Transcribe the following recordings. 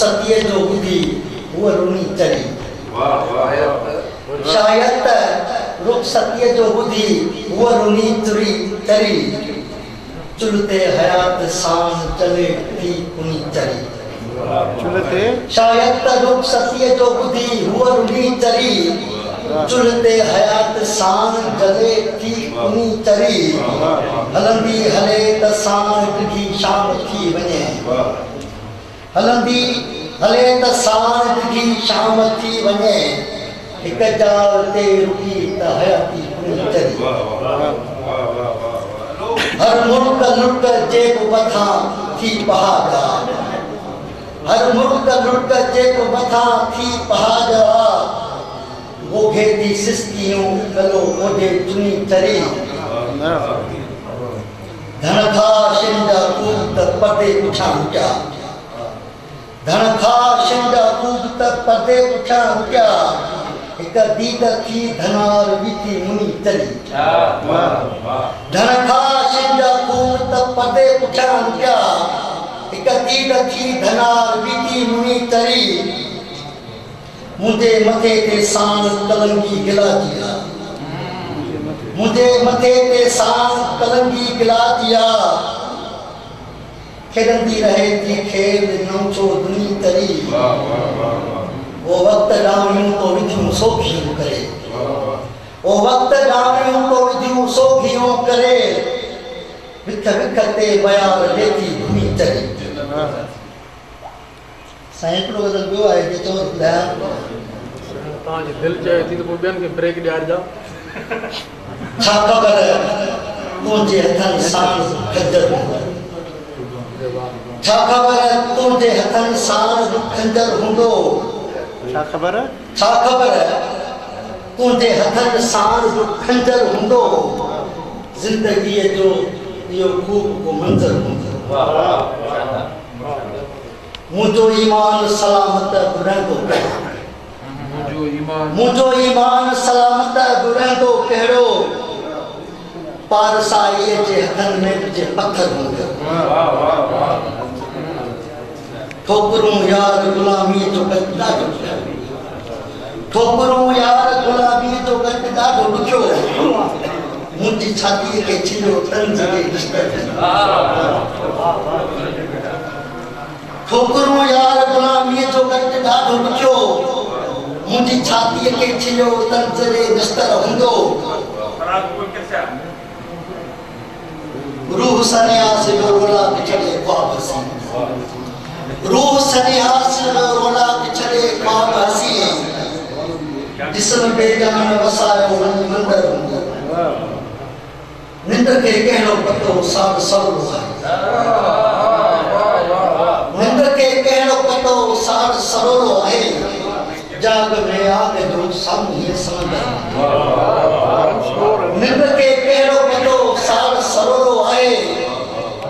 सतीअ जो ॿुधी हूअ रुनी चरी शायद रुखसतीअ जो ॿुधी हूअ रुनी चरी चुलते हयात सां चले थी उनी चरी शायद रुखसतीअ जो ॿुधी हूअ रुनी चरी चुलते हयात सां जले थी उनी चरी हलंदी हले त सां ॾिघी शाम थी वञे हलंदी हले त सां ॾिघी शाम थी वञे हिक जाल ते रुकी त हयाती उनी चरी हर मुल्क लुट जेब मथां थी पहाड़ा हर मुल्क लुट जेब मथां थी पहाड़ा गोघे दी सिस्कियों गलो ओढे चुनी चरी धन खा शिंदा कूद त पर्दे पुछां क्या धन खा शिंदा कूद त पर्दे पुछां क्या हिक दीद थी धनार बीती मुनी चरी धन खा शिंदा कूद त पर्दे पुछां क्या हिक दीद थी धनार बीती मुनी चरी मुझे मथे ते सां कलंगी गिलातिया मुझे मथे ते सां कलंगी गिलातिया खेॾंदी रहे थी खेल नौचो दुनी तरी वो वक्त डामियूं तो विधियूं सोखियूं करे वो वक्त डामियूं तो विधियूं सोखियूं करे विख विख ते बयार लेती दुनी चरी साइकिल गज़ल ॿियो आहे जे चओ ॿुधायां तव्हांजी दिलि चए थी त पोइ ॿियनि खे ब्रेक ॾियारिजां छा ख़बर तुंहिंजे हथनि सां खंजर हूंदो छा ख़बर तुंहिंजे हथनि सां खंजर हूंदो छा ख़बर तुंहिंजे हथनि सां खंजर हूंदो ज़िंदगीअ जो इहो ख़ूब को मंज़र हूंदो मुझो ईमान सलामत रहंदो मुझो ईमान सलामत रहंदो कहिड़ो पारसाईअ जे हथनि में जे पत्थर हूंदो ठोकरूं यार गुलामीअ जो गत ॾाढो ठोकरूं यार गुलामीअ जो गत ॾाढो ॾुखियो मुंहिंजी छातीअ खे छिलियो तंज जे बिस्तर ठोकरूं यार गुलामीअ जो गट ॾाढो ॾुखियो मुंहिंजी छातीअ खे छिलियो तंज जे बिस्तर हूंदो रूह सन्यास जो रोला बिछड़े ख्वाब हसी रूह सन्यास जो रोला बिछड़े ख्वाब हसी जिस्म बेजान वसायो मंदर हूंदो निंड खे कहिड़ो पतो साड़ सवलो आहे निंड खे कहिड़ो पतो साड़ सवलो आहे जाग में आग जो साम्हूं समंदर निंड खे कहिड़ो पतो साड़ सवलो आहे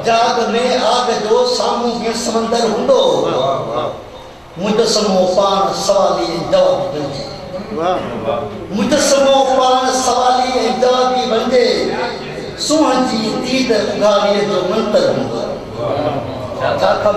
जाग में आग जो साम्हूं समंदर हूंदो मुजस्समो पाण सवाली जवाब बणिजे मुजस्समो पाण सवाली जवाबी बणिजे सुहण जी दीद उघाड़ीअ जो मंतर हूंदो